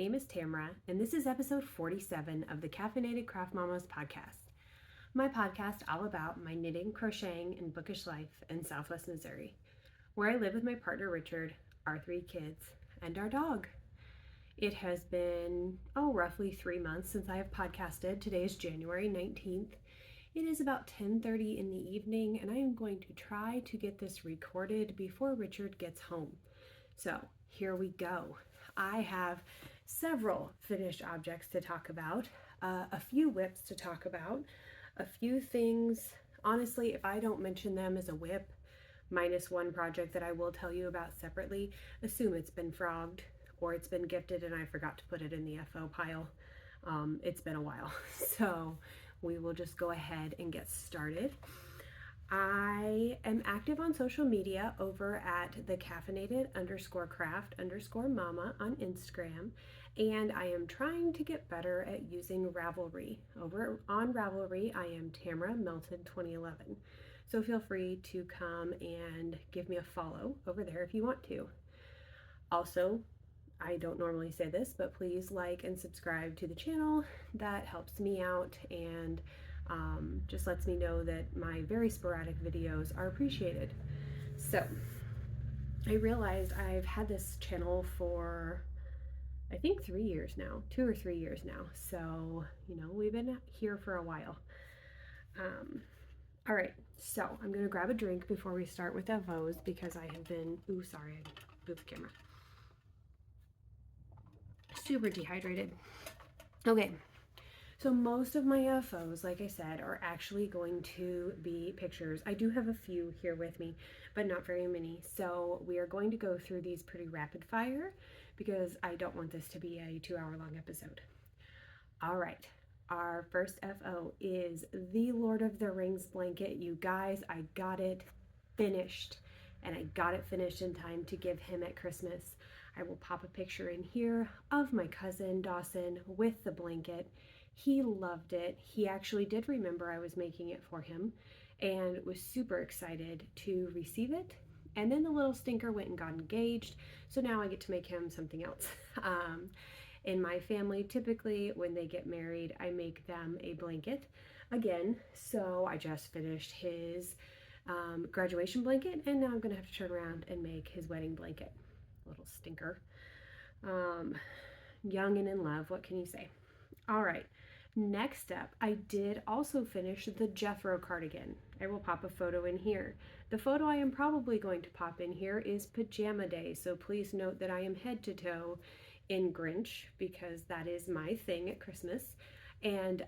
name is Tamra, and this is episode 47 of the Caffeinated Craft Mamas podcast. My podcast all about my knitting, crocheting, and bookish life in Southwest Missouri, where I live with my partner Richard, our 3 kids, and our dog. It has been, roughly 3 months since I have podcasted. Today is January 19th. It is about 10:30 in the evening, and I am going to try to get this recorded before Richard gets home. So here we go. I have several finished objects to talk about, a few whips to talk about, a few things. Honestly, if I don't mention them as a whip, minus one project that I will tell you about separately, assume it's been frogged or it's been gifted and I forgot to put it in the FO pile. It's been a while, so we will just go ahead and get started. I am active on social media over at the caffeinated_craft_mama on Instagram, and I am trying to get better at using Ravelry. Over on Ravelry, I am Tamra Melton 2011. So feel free to come and give me a follow over there if you want to. Also, I don't normally say this, but please like and subscribe to the channel. That helps me out and just lets me know that my very sporadic videos are appreciated. So I realized I've had this channel for I think 3 years now, 2 or 3 years now. So, we've been here for a while. All right, so I'm gonna grab a drink before we start with FOs because I have been, I moved the camera. Super dehydrated. Okay. So most of my FOs, like I said, are actually going to be pictures. I do have a few here with me, but not very many. So we are going to go through these pretty rapid fire because I don't want this to be a 2-hour-long episode. All right, our first FO is the Lord of the Rings blanket. You guys, I got it finished, and I got it finished in time to give him at Christmas. I will pop a picture in here of my cousin Dawson with the blanket. He loved it. He actually did remember I was making it for him and was super excited to receive it. And then the little stinker went and got engaged. So now I get to make him something else. In my family, typically when they get married, I make them a blanket again. So I just finished his graduation blanket, and now I'm gonna have to turn around and make his wedding blanket. Little stinker. Young and in love, what can you say? All right, next up, I did also finish the Jethro cardigan. I will pop a photo in here. The photo I am probably going to pop in here is pajama day, so please note that I am head to toe in Grinch because that is my thing at Christmas. And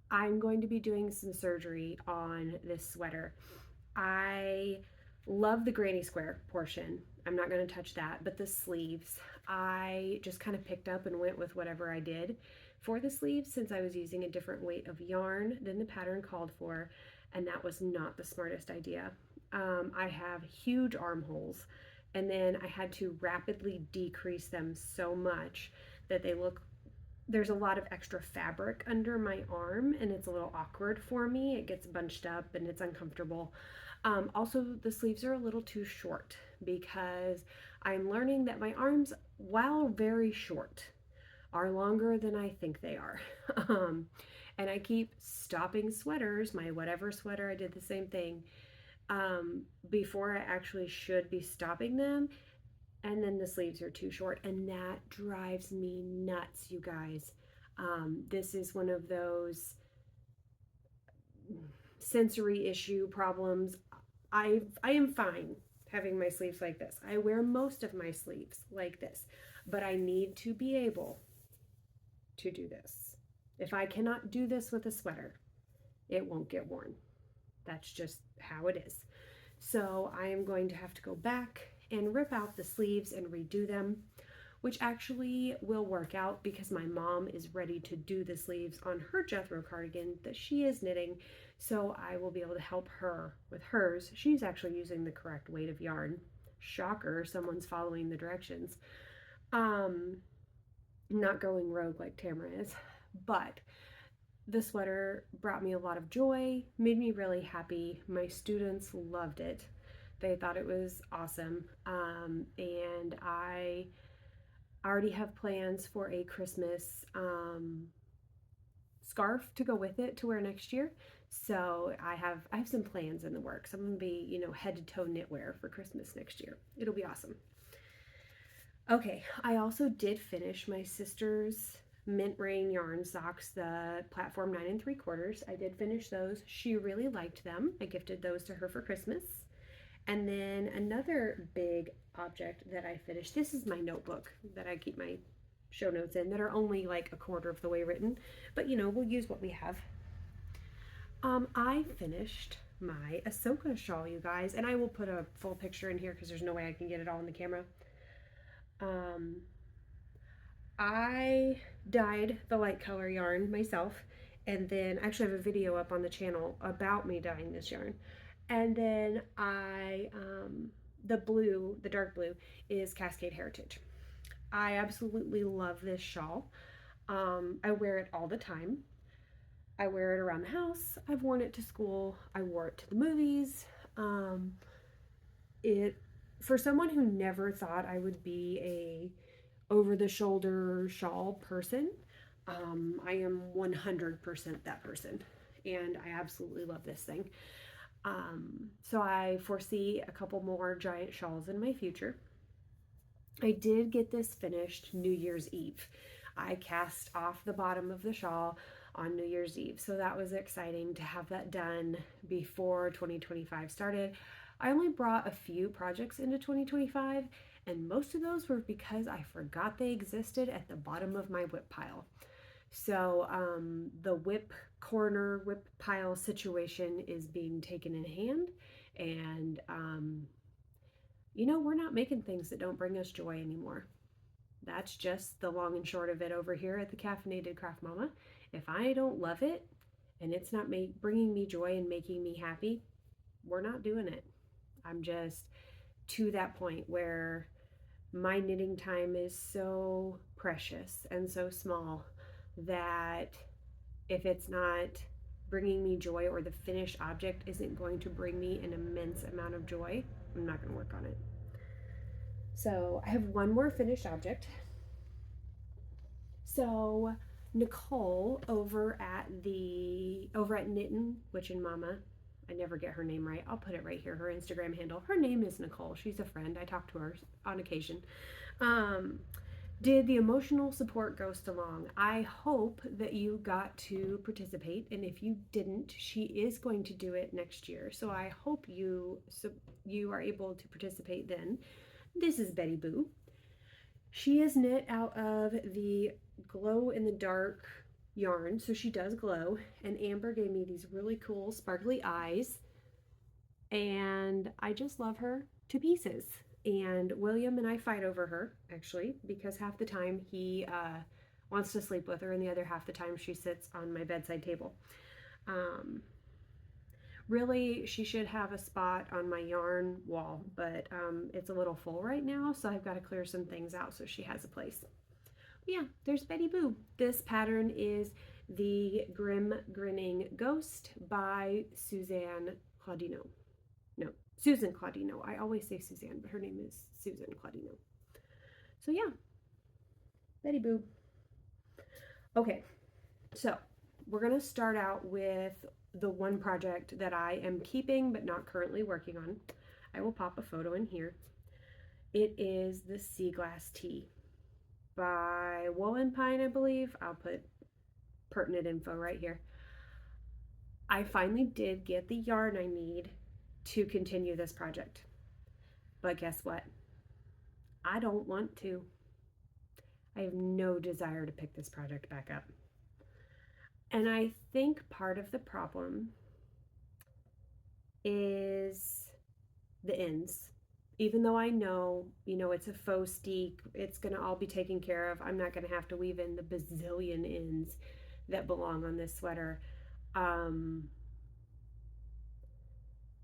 I'm going to be doing some surgery on this sweater. I love the granny square portion. I'm not going to touch that, but the sleeves, I just kind of picked up and went with whatever I did for the sleeves since I was using a different weight of yarn than the pattern called for, and that was not the smartest idea. I have huge armholes, and then I had to rapidly decrease them so much that there's a lot of extra fabric under my arm, and it's a little awkward for me. It gets bunched up and it's uncomfortable. Also, the sleeves are a little too short because I'm learning that my arms, while very short, are longer than I think they are. And I keep stopping sweaters, my whatever sweater, I did the same thing, before I actually should be stopping them. And then the sleeves are too short, and that drives me nuts, you guys. This is one of those sensory issue problems. I am fine having my sleeves like this. I wear most of my sleeves like this, but I need to be able to do this. If I cannot do this with a sweater, it won't get worn. That's just how it is. So I am going to have to go back and rip out the sleeves and redo them, which actually will work out because my mom is ready to do the sleeves on her Jethro cardigan that she is knitting. So I will be able to help her with hers. She's actually using the correct weight of yarn. Shocker, someone's following the directions. Not going rogue like Tamra is, but the sweater brought me a lot of joy, made me really happy. My students loved it. They thought it was awesome. And I I already have plans for a Christmas scarf to go with it to wear next year. So I have some plans in the works. I'm gonna be, head to toe knitwear for Christmas next year. It'll be awesome. Okay, I also did finish my sister's mint rain yarn socks, the platform 9 3/4. I did finish those. She really liked them. I gifted those to her for Christmas. And then another big object that I finished, this is my notebook that I keep my show notes in that are only like a quarter of the way written, but we'll use what we have. I finished my Ahsoka shawl, you guys, and I will put a full picture in here because there's no way I can get it all in the camera. Um, I dyed the light color yarn myself, and then I actually have a video up on the channel about me dyeing this yarn. And then the dark blue is Cascade Heritage. I absolutely love this shawl. I wear it all the time. I wear it around the house. I've worn it to school. I wore it to the movies. It for someone who never thought I would be a over the shoulder shawl person, I am 100% that person, and I absolutely love this thing. So I foresee a couple more giant shawls in my future. I did get this finished New Year's Eve. I cast off the bottom of the shawl on New Year's Eve, so that was exciting to have that done before 2025 started. I only brought a few projects into 2025, and most of those were because I forgot they existed at the bottom of my WIP pile. So the WIP pile situation is being taken in hand, and we're not making things that don't bring us joy anymore. That's just the long and short of it over here at the Caffeinated Craft Mama. If I don't love it and it's not bringing me joy and making me happy, we're not doing it. I'm just to that point where my knitting time is so precious and so small that if it's not bringing me joy, or the finished object isn't going to bring me an immense amount of joy, I'm not going to work on it. So I have one more finished object. So Nicole over at Knittin' Witchin' Mama, I never get her name right. I'll put it right here. Her Instagram handle. Her name is Nicole. She's a friend. I talk to her on occasion. Did the emotional support ghost along. I hope that you got to participate, and if you didn't, she is going to do it next year. So I hope you are able to participate then. This is Betty Boo. She is knit out of the glow in the dark yarn, so she does glow, and Amber gave me these really cool sparkly eyes, and I just love her to pieces. And William and I fight over her, actually, because half the time he wants to sleep with her, and the other half the time she sits on my bedside table. Really, she should have a spot on my yarn wall, but it's a little full right now, so I've got to clear some things out so she has a place. But yeah, there's Betty Boo. This pattern is the Grim Grinning Ghost by Suzanne Claudino. No, Susan Claudino. I always say Suzanne, but her name is Susan Claudino. So yeah, Betty Boo. Okay, so we're going to start out with the one project that I am keeping but not currently working on. I will pop a photo in here. It is the Sea Glass Tea by Woolen Pine, I believe. I'll put pertinent info right here. I finally did get the yarn I need to continue this project. But guess what? I don't want to. I have no desire to pick this project back up. And I think part of the problem is the ends. Even though I know, it's a faux steek, it's going to all be taken care of. I'm not going to have to weave in the bazillion ends that belong on this sweater.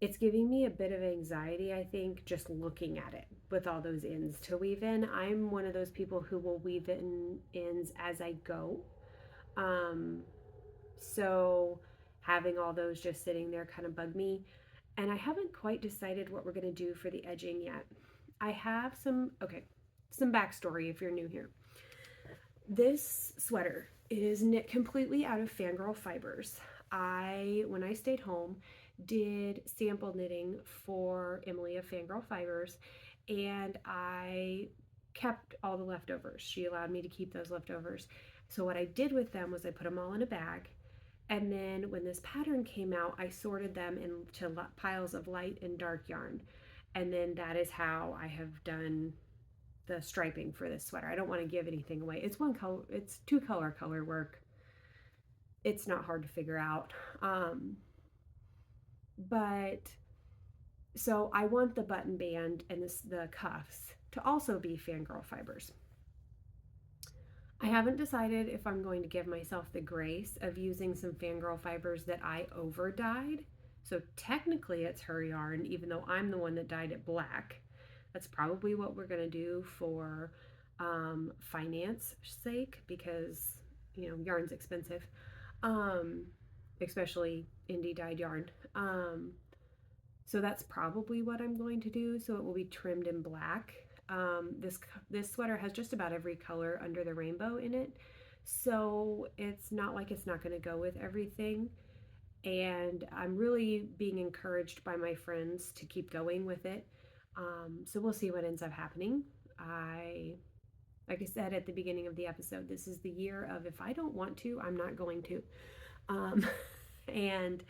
It's giving me a bit of anxiety, I think, just looking at it with all those ends to weave in. I'm one of those people who will weave in ends as I go. So having all those just sitting there kind of bug me. And I haven't quite decided what we're going to do for the edging yet. I have some, okay, some backstory if you're new here. This sweater is knit completely out of Fangirl fibers. When I stayed home, did sample knitting for Emily of Fangirl Fibers, and I kept all the leftovers. She allowed me to keep those leftovers. So what I did with them was I put them all in a bag, and then when this pattern came out, I sorted them into piles of light and dark yarn. And then that is how I have done the striping for this sweater. I don't want to give anything away. It's one color, it's two color work. It's not hard to figure out. But so I want the button band and the cuffs to also be Fangirl Fibers. I haven't decided if I'm going to give myself the grace of using some Fangirl Fibers that I over dyed. So technically it's her yarn, even though I'm the one that dyed it black. That's probably what we're going to do for finance sake, because yarn's expensive, especially indie dyed yarn. So that's probably what I'm going to do. So it will be trimmed in black. This sweater has just about every color under the rainbow in it, so it's not like it's not going to go with everything. And I'm really being encouraged by my friends to keep going with it. So we'll see what ends up happening. Like I said at the beginning of the episode, this is the year of if I don't want to, I'm not going to. And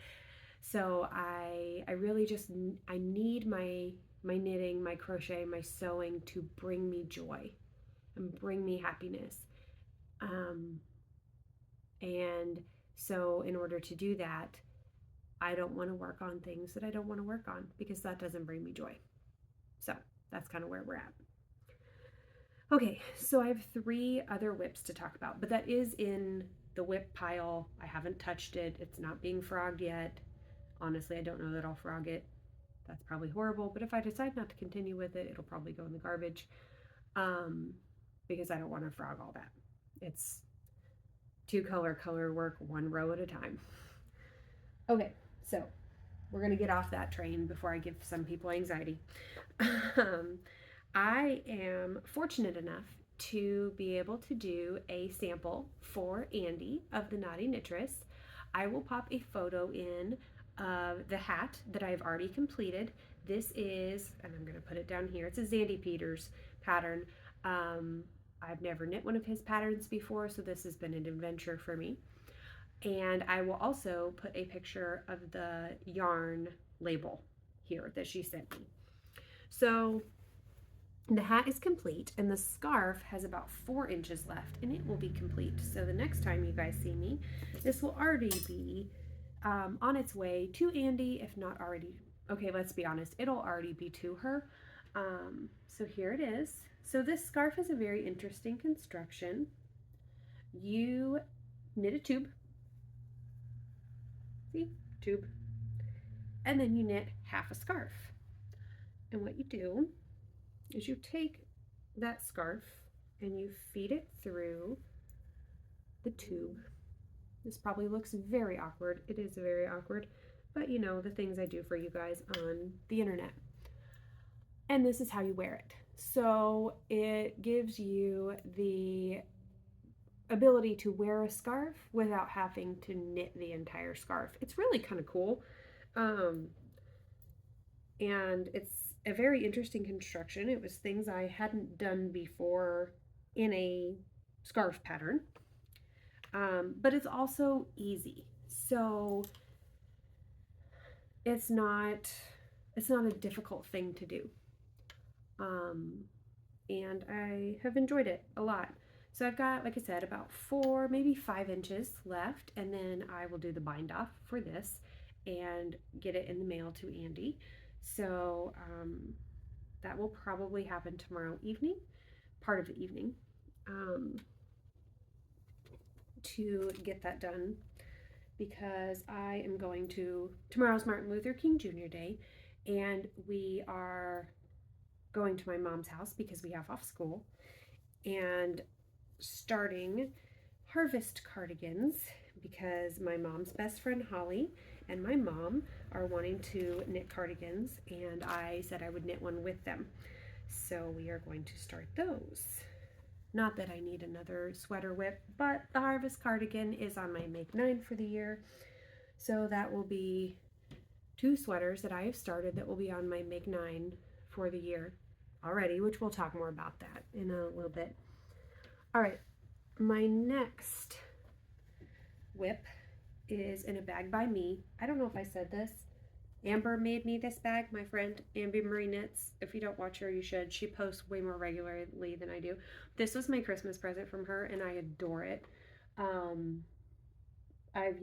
so I really just, I need my knitting, my crochet, my sewing to bring me joy and bring me happiness. And so in order to do that, I don't want to work on things that I don't want to work on, because that doesn't bring me joy. So that's kind of where we're at. Okay, so I have 3 other WIPs to talk about, but that is in the WIP pile. I haven't touched it. It's not being frogged yet. Honestly, I don't know that I'll frog it. That's probably horrible, but if I decide not to continue with it, it'll probably go in the garbage, because I don't want to frog all that. It's 2 color work, 1 row at a time. Okay, so we're going to get off that train before I give some people anxiety. I am fortunate enough to be able to do a sample for Andy of the Naughty Knitress. I will pop a photo in of the hat that I've already completed. This is, and I'm going to put it down here, it's a Zandy Peters pattern. I've never knit one of his patterns before, so this has been an adventure for me. And I will also put a picture of the yarn label here that she sent me. So the hat is complete, and the scarf has about 4 inches left, and it will be complete. So the next time you guys see me, this will already be on its way to Andy, if not already. Okay, let's be honest, it'll already be to her. So here it is. So this scarf is a very interesting construction. You knit a tube, see, tube, and then you knit half a scarf. And what you do is you take that scarf and you feed it through the tube. This probably looks very awkward. It is very awkward, but you know, the things I do for you guys on the internet. And this is how you wear it. So it gives you the ability to wear a scarf without having to knit the entire scarf. It's really kind of cool. And it's a very interesting construction. It was things I hadn't done before in a scarf pattern. But it's also easy. So it's not a difficult thing to do. And I have enjoyed it a lot. So I've got, like I said, about 4, maybe 5 inches left, and then I will do the bind off for this and get it in the mail to Andy. So that will probably happen tomorrow evening, part of the evening, to get that done, because I am going to, tomorrow's Martin Luther King Jr. Day, and we are going to my mom's house because we have off school, and starting harvest cardigans, because my mom's best friend Holly and my mom are wanting to knit cardigans, and I said I would knit one with them. So we are going to start those. Not that I need another sweater whip, but the Harvest cardigan is on my make 9 for the year. So that will be 2 sweaters that I have started that will be on my make 9 for the year already, which we'll talk more about that in a little bit. All right, my next whip is in a bag by me. I don't know if I said this. Amber made me this bag, my friend Amber Marie Knits. If you don't watch her, you should. She posts way more regularly than I do. This was my Christmas present from her, and I adore it. I've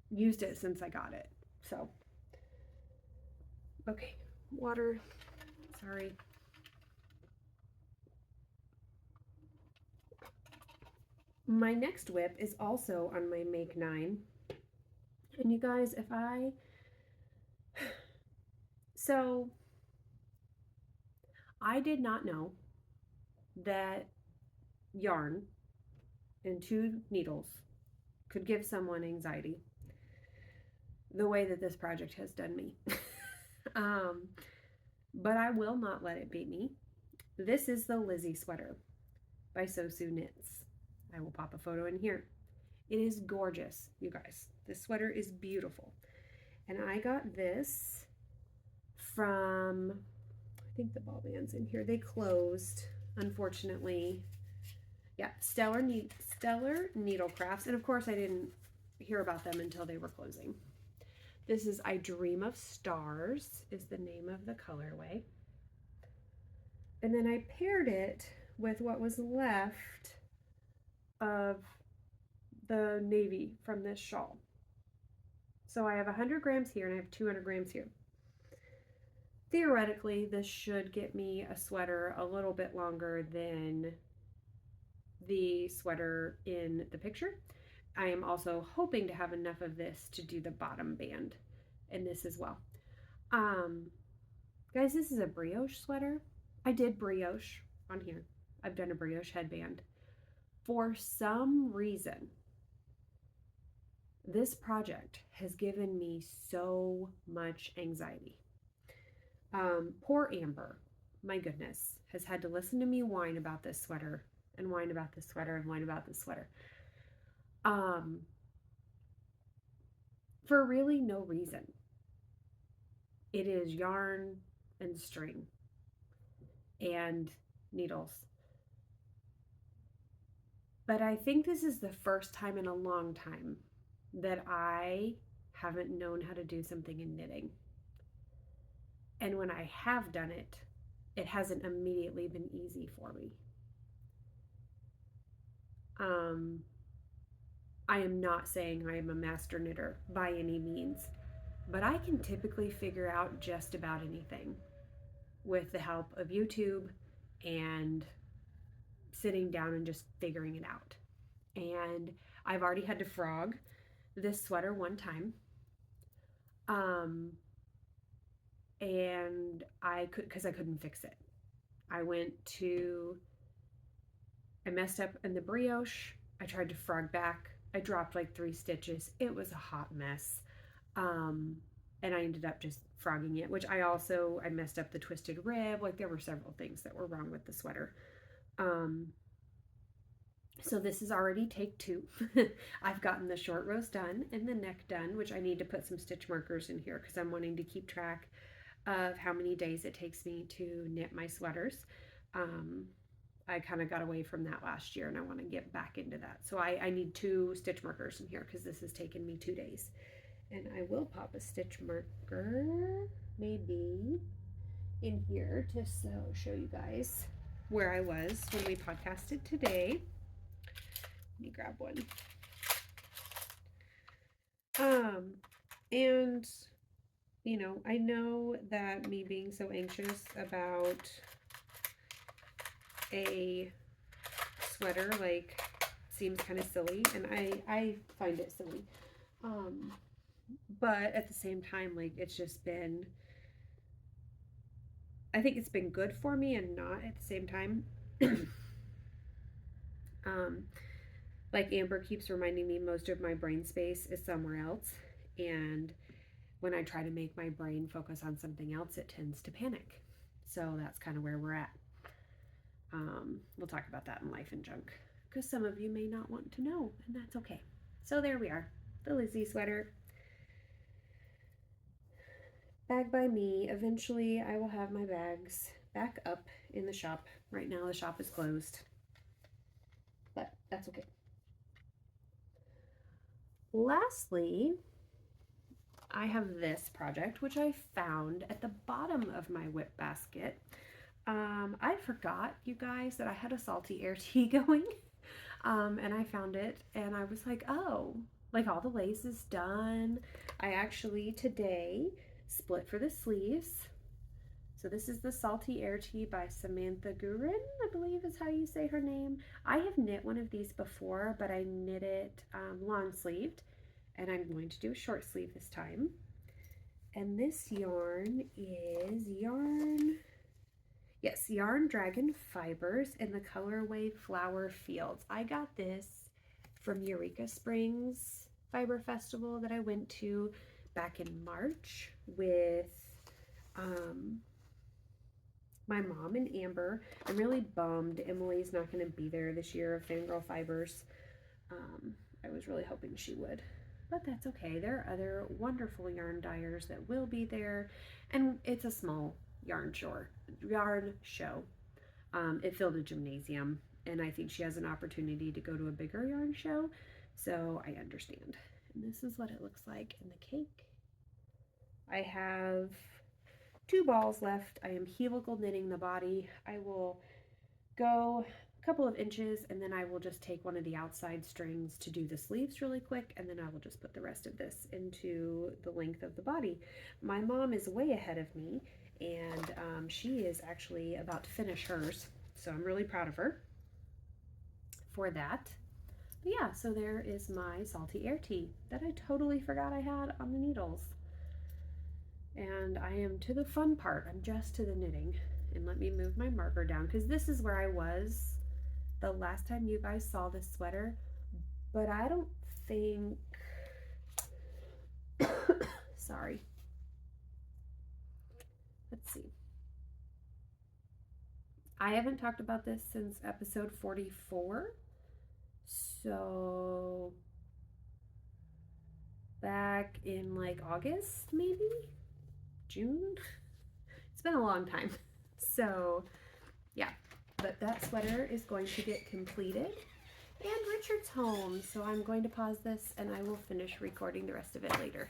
used it since I got it. So, okay, water. Sorry. My next whip is also on my make 9. And you guys, so I did not know that yarn and 2 needles could give someone anxiety the way that this project has done me. But I will not let it beat me. This is the Lizzie sweater by Sew Sue Knits. I will pop a photo in here. It is gorgeous, you guys. This sweater is beautiful. And I got this from, I think the ball band's in here. They closed, unfortunately. Yeah, Stellar Needlecrafts. And of course, I didn't hear about them until they were closing. This is I Dream of Stars, is the name of the colorway. And then I paired it with what was left of the navy from this shawl. So I have 100 grams here and I have 200 grams here. Theoretically, this should get me a sweater a little bit longer than the sweater in the picture. I am also hoping to have enough of this to do the bottom band in this as well. Guys, this is a brioche sweater. I did brioche on here. I've done a brioche headband. For some reason, this project has given me so much anxiety. Poor Amber, my goodness, has had to listen to me whine about this sweater and whine about this sweater and whine about this sweater. For really no reason. It is yarn and string and needles. But I think this is the first time in a long time that I haven't known how to do something in knitting. And when I have done it, it hasn't immediately been easy for me. I am not saying I am a master knitter by any means, but I can typically figure out just about anything with the help of YouTube and sitting down and just figuring it out. And I've already had to frog this sweater one time. And because I couldn't fix it. I messed up in the brioche. I tried to frog back. I dropped like 3 stitches. It was a hot mess. And I ended up just frogging it, which I messed up the twisted rib. Like there were several things that were wrong with the sweater. So this is already take 2. I've gotten the short rows done and the neck done, which I need to put some stitch markers in here because I'm wanting to keep track of how many days it takes me to knit my sweaters. I kind of got away from that last year and I want to get back into that. So I need 2 stitch markers in here because this has taken me 2 days. And I will pop a stitch marker maybe in here to show you guys where I was when we podcasted today. Let me grab one. And you know, I know that me being so anxious about a sweater like seems kind of silly, and I find it silly. But at the same time, like it's just been, I think it's been good for me and not at the same time. Like Amber keeps reminding me, most of my brain space is somewhere else, and when I try to make my brain focus on something else, it tends to panic. So that's kind of where we're at. We'll talk about that in Life and Junk because some of you may not want to know, and that's okay. So there we are, the Lizzie sweater. Bag by me. Eventually, I will have my bags back up in the shop. Right now, the shop is closed, but that's okay. Lastly, I have this project, which I found at the bottom of my whip basket. I forgot, you guys, that I had a salty air tea going, and I found it, and I was like, oh, like all the lace is done. I actually today split for the sleeves. So this is the Salty Air Tea by Samantha Gurin, I believe is how you say her name. I have knit one of these before, but I knit it long sleeved, and I'm going to do a short sleeve this time. And this yarn is Yarn Dragon Fibers in the colorway Flower Fields. I got this from Eureka Springs Fiber Festival that I went to back in March with my mom and Amber. I'm really bummed Emily's not going to be there this year of Fangirl Fibers. I was really hoping she would, but that's okay. There are other wonderful yarn dyers that will be there, and it's a small yarn show. It filled a gymnasium, and I think she has an opportunity to go to a bigger yarn show, so I understand. And this is what it looks like in the cake. I have 2 balls left. I am helical knitting the body. I will go a couple of inches, and then I will just take one of the outside strings to do the sleeves really quick, and then I will just put the rest of this into the length of the body. My mom is way ahead of me, and she is actually about to finish hers, so I'm really proud of her for that. But yeah, so there is my Salty Air Tea that I totally forgot I had on the needles. And I am to the fun part. I'm just to the knitting. And let me move my marker down, because this is where I was the last time you guys saw this sweater, but I don't think, sorry. Let's see. I haven't talked about this since episode 44. So back in like August, maybe? June? It's been a long time. So yeah, but that sweater is going to get completed, and Richard's home, so I'm going to pause this and I will finish recording the rest of it later.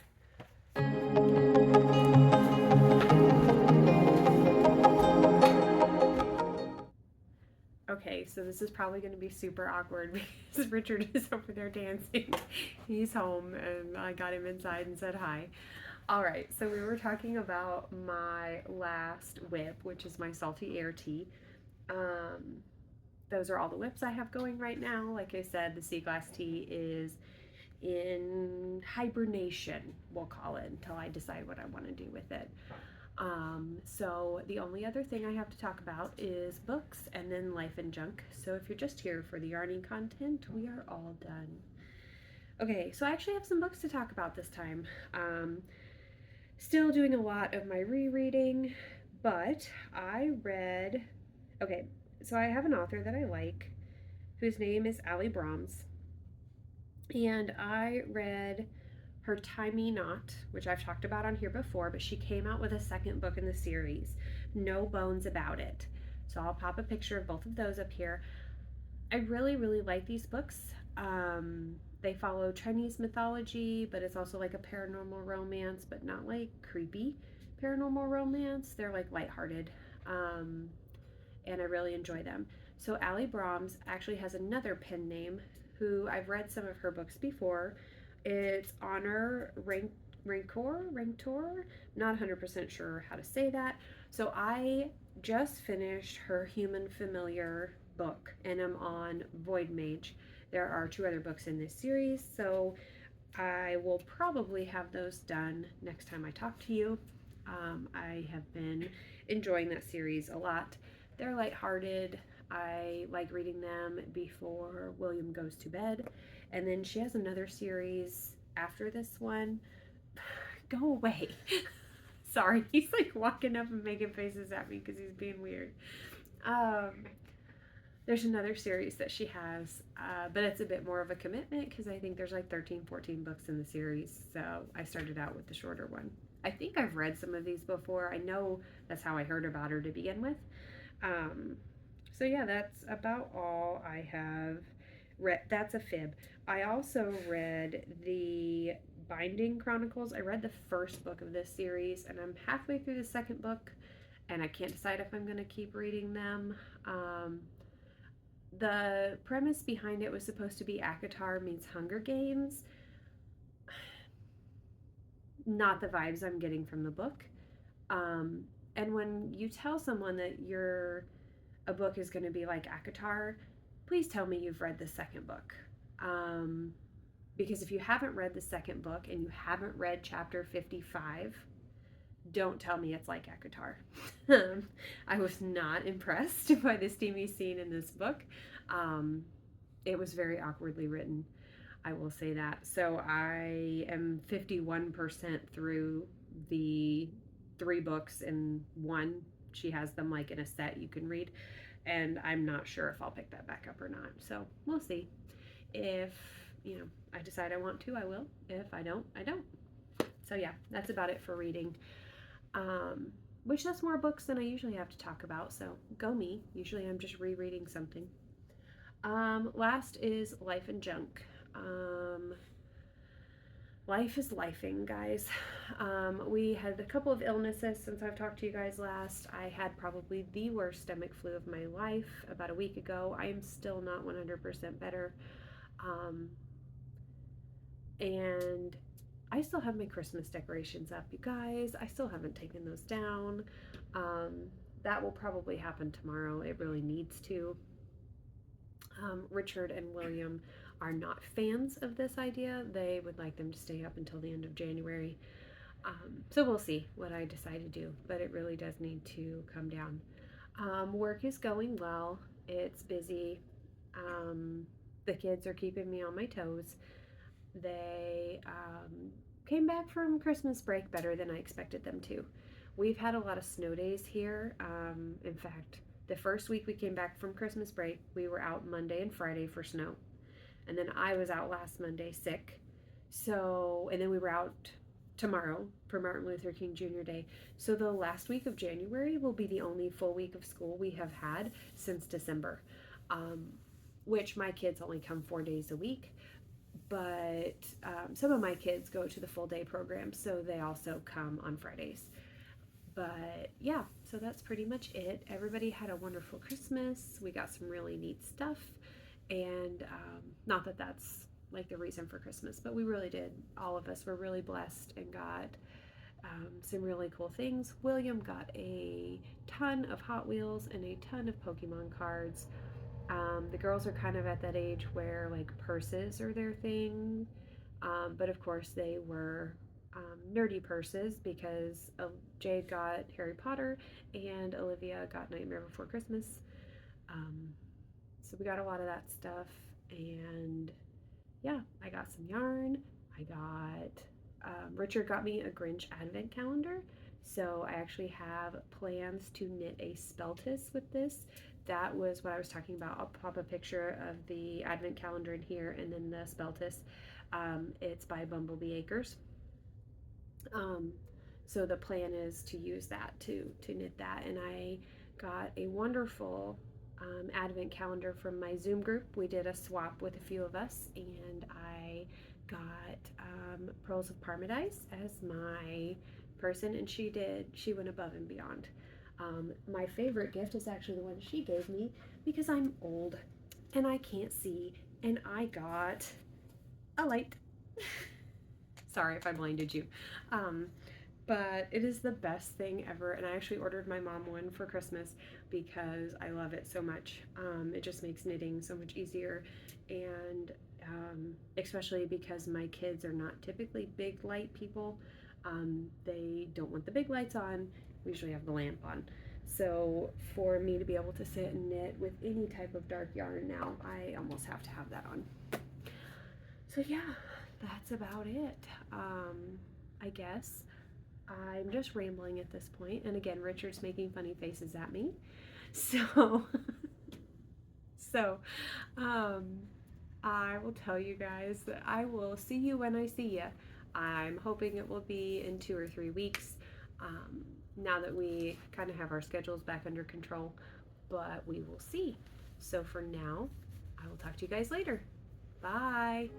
Okay, so this is probably going to be super awkward because Richard is over there dancing. He's home, and I got him inside and said hi. All right, so we were talking about my last whip, which is my Salty Air Tea. Those are all the whips I have going right now. Like I said, the Sea Glass Tea is in hibernation, we'll call it, until I decide what I want to do with it. So the only other thing I have to talk about is books and then Life and Junk. So if you're just here for the yarning content, we are all done. Okay, so I actually have some books to talk about this time. Still doing a lot of my rereading, but I read, okay, so I have an author that I like whose name is Ali Brahms, and I read her Tie Me Not, which I've talked about on here before, but she came out with a second book in the series, No Bones About It. So I'll pop a picture of both of those up here. I really, really like these books. They follow Chinese mythology, but it's also like a paranormal romance, but not like creepy paranormal romance. They're like lighthearted, and I really enjoy them. So Ali Brahms actually has another pen name who I've read some of her books before. It's Honor Rancor, not 100% sure how to say that. So I just finished her Human Familiar book, and I'm on Void Mage. There are 2 other books in this series, so I will probably have those done next time I talk to you. I have been enjoying that series a lot. They're lighthearted. I like reading them before William goes to bed. And then she has another series after this one. Go away. Sorry, he's like walking up and making faces at me because he's being weird. There's another series that she has, but it's a bit more of a commitment because I think there's like 13, 14 books in the series. So I started out with the shorter one. I think I've read some of these before. I know that's how I heard about her to begin with. Um, so yeah, that's about all I have read. That's a fib. I also read the Binding Chronicles. I read the first book of this series, and I'm halfway through the second book, and I can't decide if I'm going to keep reading them. The premise behind it was supposed to be ACOTAR meets Hunger Games. Not the vibes I'm getting from the book. Um, and when you tell someone that a book is going to be like ACOTAR, please tell me you've read the second book. Because if you haven't read the second book and you haven't read chapter 55, don't tell me it's like ACOTAR. I was not impressed by the steamy scene in this book. It was very awkwardly written. I will say that. So I am 51% through the 3 books in one. She has them like in a set you can read. And I'm not sure if I'll pick that back up or not. So we'll see. If, I decide I want to, I will. If I don't, I don't. So yeah, that's about it for reading. Which that's more books than I usually have to talk about. So go me. Usually I'm just rereading something. Last is Life and Junk. Life is lifing, guys. We had a couple of illnesses since I've talked to you guys last. I had probably the worst stomach flu of my life about a week ago. I am still not 100% better. And I still have my Christmas decorations up, you guys. I still haven't taken those down. That will probably happen tomorrow. It really needs to. Richard and William are not fans of this idea. They would like them to stay up until the end of January. So we'll see what I decide to do, but it really does need to come down. Work is going well. It's busy. The kids are keeping me on my toes. They came back from Christmas break better than I expected them to. We've had a lot of snow days here. In fact, the first week we came back from Christmas break, we were out Monday and Friday for snow. And then I was out last Monday sick. And then we were out tomorrow for Martin Luther King Jr. Day. So the last week of January will be the only full week of school we have had since December, which my kids only come 4 days a week. But some of my kids go to the full day program, so they also come on Fridays. But yeah, so that's pretty much it. Everybody had a wonderful Christmas. We got some really neat stuff. And not that that's like the reason for Christmas, but we really did. All of us were really blessed and got some really cool things. William got a ton of Hot Wheels and a ton of Pokemon cards. The girls are kind of at that age where like purses are their thing. But of course they were nerdy purses because Jade got Harry Potter and Olivia got Nightmare Before Christmas. So we got a lot of that stuff, and yeah, I got some yarn. Richard got me a Grinch advent calendar, so I actually have plans to knit a speltis with this. That was what I was talking about. I'll pop a picture of the advent calendar in here and then the speltis. It's by Bumblebee Acres. So the plan is to use that to knit that, and I got a wonderful advent calendar from my Zoom group. We did a swap with a few of us, and I got Pearls of Parmadice as my person, and she went above and beyond. My favorite gift is actually the one she gave me because I'm old and I can't see, and I got a light. Sorry if I blinded you. But it is the best thing ever, and I actually ordered my mom one for Christmas because I love it so much. It just makes knitting so much easier, and especially because my kids are not typically big light people. They don't want the big lights on. We usually have the lamp on. So for me to be able to sit and knit with any type of dark yarn now, I almost have to have that on. So yeah, that's about it. I guess I'm just rambling at this point, and again, Richard's making funny faces at me. So So, um, I will tell you guys that I will see you when I see you. I'm hoping it will be in 2 or 3 weeks, um, now that we kind of have our schedules back under control, but we will see. So for now, I will talk to you guys later. Bye.